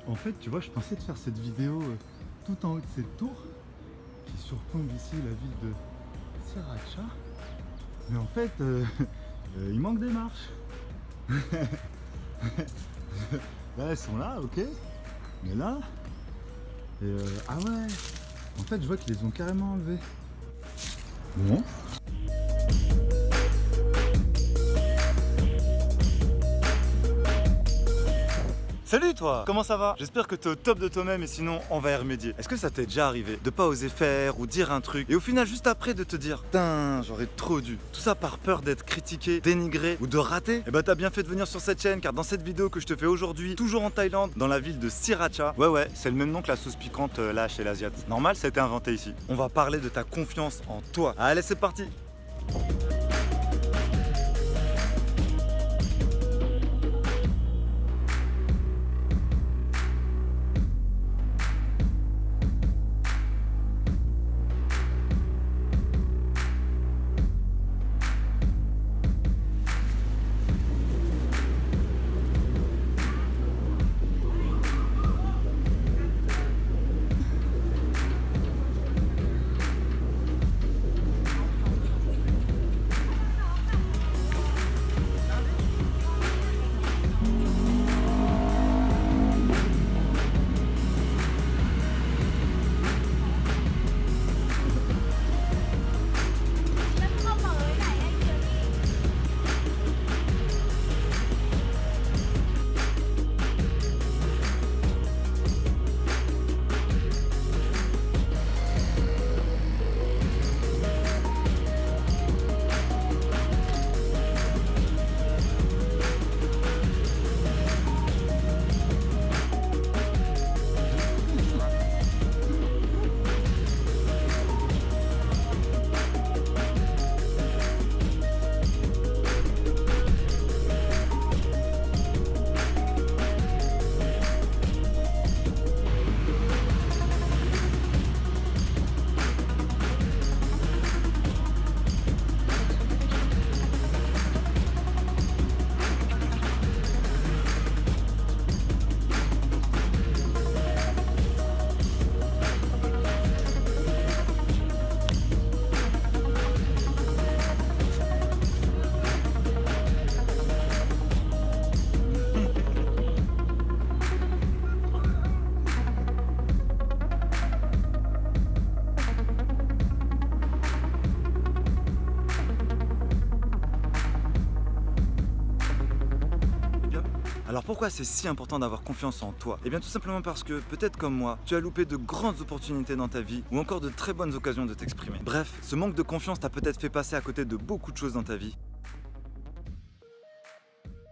En fait, tu vois, je pensais te faire cette vidéo tout en haut de cette tour qui surplombe ici la ville de Sriracha. Mais en fait, il manque des marches. Là, elles sont là, ok. Mais là, ah ouais, en fait, je vois qu'ils les ont carrément enlevées. Bon. Salut toi! Comment ça va? J'espère que t'es au top de toi-même et sinon on va y remédier. Est-ce que ça t'est déjà arrivé de pas oser faire ou dire un truc et au final juste après de te dire putain j'aurais trop dû. Tout ça par peur d'être critiqué, dénigré ou de rater? Eh bah t'as bien fait de venir sur cette chaîne car dans cette vidéo que je te fais aujourd'hui, toujours en Thaïlande, dans la ville de Sriracha. Ouais, c'est le même nom que la sauce piquante là chez l'Asiat. Normal, ça a été inventé ici. On va parler de ta confiance en toi. Allez c'est parti! Alors pourquoi c'est si important d'avoir confiance en toi? Eh bien tout simplement parce que, peut-être comme moi, tu as loupé de grandes opportunités dans ta vie ou encore de très bonnes occasions de t'exprimer. Bref, ce manque de confiance t'a peut-être fait passer à côté de beaucoup de choses dans ta vie.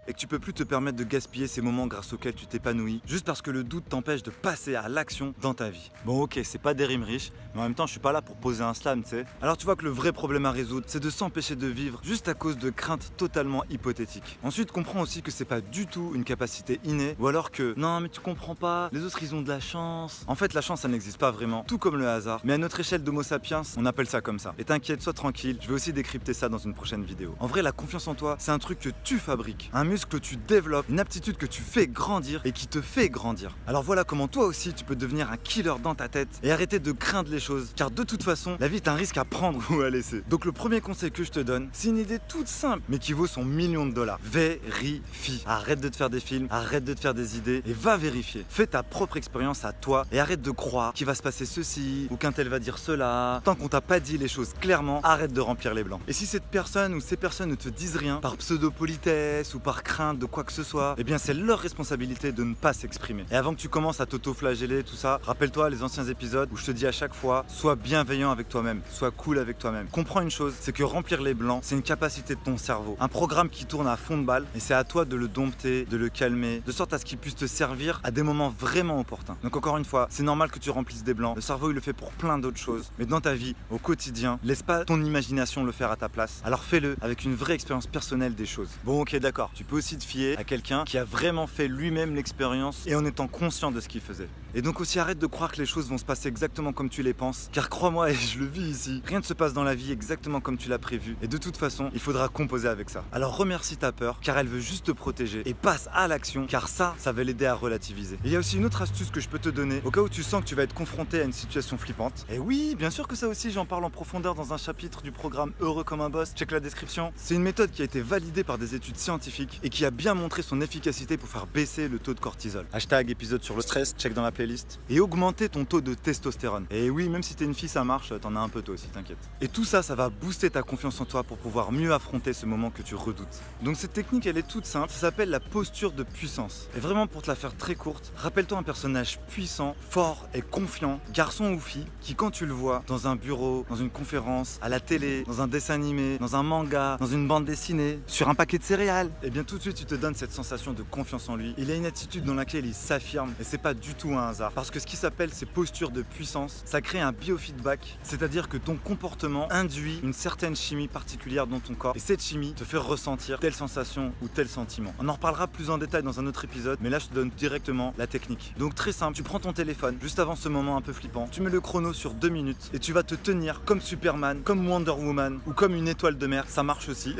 Et que tu peux plus te permettre de gaspiller ces moments grâce auxquels tu t'épanouis, juste parce que le doute t'empêche de passer à l'action dans ta vie. Bon ok, c'est pas des rimes riches, mais en même temps je suis pas là pour poser un slam, tu sais. Alors tu vois que le vrai problème à résoudre, c'est de s'empêcher de vivre juste à cause de craintes totalement hypothétiques. Ensuite, comprends aussi que c'est pas du tout une capacité innée, ou alors que non mais tu comprends pas, les autres ils ont de la chance. En fait la chance ça n'existe pas vraiment, tout comme le hasard, mais à notre échelle d'Homo sapiens, on appelle ça comme ça. Et t'inquiète, sois tranquille, je vais aussi décrypter ça dans une prochaine vidéo. En vrai la confiance en toi, c'est un truc que tu fabriques, un muscle que tu développes, une aptitude que tu fais grandir et qui te fait grandir. Alors voilà comment toi aussi tu peux devenir un killer dans ta tête et arrêter de craindre les choses, car de toute façon la vie est un risque à prendre ou à laisser. Donc le premier conseil que je te donne, c'est une idée toute simple mais qui vaut son million de dollars. Vérifie. Arrête de te faire des films, arrête de te faire des idées et va vérifier. Fais ta propre expérience à toi et arrête de croire qu'il va se passer ceci ou qu'un tel va dire cela. Tant qu'on t'a pas dit les choses clairement, arrête de remplir les blancs. Et si cette personne ou ces personnes ne te disent rien par pseudo-politesse ou par crainte de quoi que ce soit, eh bien c'est leur responsabilité de ne pas s'exprimer. Et avant que tu commences à t'auto-flageller, tout ça, rappelle-toi les anciens épisodes où je te dis à chaque fois, sois bienveillant avec toi-même, sois cool avec toi-même. Comprends une chose, c'est que remplir les blancs, c'est une capacité de ton cerveau, un programme qui tourne à fond de balle, et c'est à toi de le dompter, de le calmer, de sorte à ce qu'il puisse te servir à des moments vraiment opportuns. Donc encore une fois, c'est normal que tu remplisses des blancs, le cerveau il le fait pour plein d'autres choses, mais dans ta vie, au quotidien, laisse pas ton imagination le faire à ta place, alors fais-le avec une vraie expérience personnelle des choses. Bon ok d'accord, tu peux aussi te fier à quelqu'un qui a vraiment fait lui-même l'expérience et en étant conscient de ce qu'il faisait. Et donc aussi arrête de croire que les choses vont se passer exactement comme tu les penses, car crois-moi, et je le vis ici, rien ne se passe dans la vie exactement comme tu l'as prévu, et de toute façon, il faudra composer avec ça. Alors remercie ta peur, car elle veut juste te protéger, et passe à l'action, car ça va l'aider à relativiser. Et il y a aussi une autre astuce que je peux te donner, au cas où tu sens que tu vas être confronté à une situation flippante. Et oui, bien sûr que ça aussi, j'en parle en profondeur dans un chapitre du programme Heureux comme un boss, check la description. C'est une méthode qui a été validée par des études scientifiques, et qui a bien montré son efficacité pour faire baisser le taux de cortisol. Hashtag épisode sur le stress, check dans la playlist. Et augmenter ton taux de testostérone. Et oui, même si t'es une fille, ça marche, t'en as un peu toi aussi, t'inquiète. Et tout ça, ça va booster ta confiance en toi pour pouvoir mieux affronter ce moment que tu redoutes. Donc cette technique, elle est toute simple, ça s'appelle la posture de puissance. Et vraiment, pour te la faire très courte, rappelle-toi un personnage puissant, fort et confiant, garçon ou fille, qui quand tu le vois dans un bureau, dans une conférence, à la télé, dans un dessin animé, dans un manga, dans une bande dessinée, sur un paquet de céréales, et bien tout de suite tu te donnes cette sensation de confiance en lui. Il a une attitude dans laquelle il s'affirme, et c'est pas du tout un hasard. Parce que ce qui s'appelle ces postures de puissance, ça crée un biofeedback, c'est-à-dire que ton comportement induit une certaine chimie particulière dans ton corps, et cette chimie te fait ressentir telle sensation ou tel sentiment. On en reparlera plus en détail dans un autre épisode, mais là je te donne directement la technique. Donc très simple, tu prends ton téléphone juste avant ce moment un peu flippant, tu mets le chrono sur 2 minutes et tu vas te tenir comme Superman, comme Wonder Woman ou comme une étoile de mer, ça marche aussi.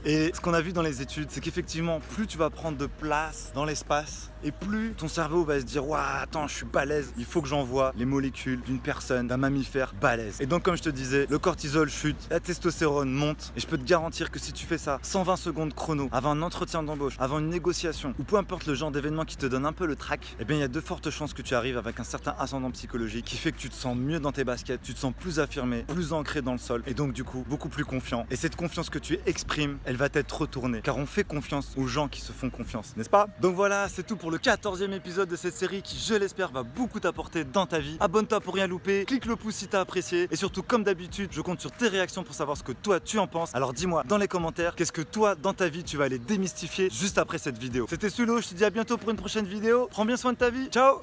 Et ce qu'on a vu dans les études, c'est qu'effectivement plus tu vas prendre de place dans l'espace et plus ton cerveau va se dire waouh, attends, je suis balèze, il faut que j'envoie les molécules d'une personne, d'un mammifère balèze. Et donc comme je te disais, le cortisol chute, la testostérone monte, et je peux te garantir que si tu fais ça 120 secondes chrono, avant un entretien d'embauche, avant une négociation, ou peu importe le genre d'événement qui te donne un peu le trac, eh bien il y a de fortes chances que tu arrives avec un certain ascendant psychologique qui fait que tu te sens mieux dans tes baskets, tu te sens plus affirmé, plus ancré dans le sol, et donc du coup beaucoup plus confiant. Et cette confiance que tu exprimes, elle va être retournée, car on fait confiance aux gens qui se font confiance, n'est-ce pas? Donc voilà, c'est tout pour le 14e épisode de cette série qui, je l'espère, va beaucoup t'apporter dans ta vie. Abonne-toi pour rien louper, clique le pouce si t'as apprécié, et surtout comme d'habitude, je compte sur tes réactions pour savoir ce que toi tu en penses. Alors dis-moi dans les commentaires, qu'est-ce que toi dans ta vie tu vas aller démystifier juste après cette vidéo. C'était Sulo, je te dis à bientôt pour une prochaine vidéo. Prends bien soin de ta vie, ciao.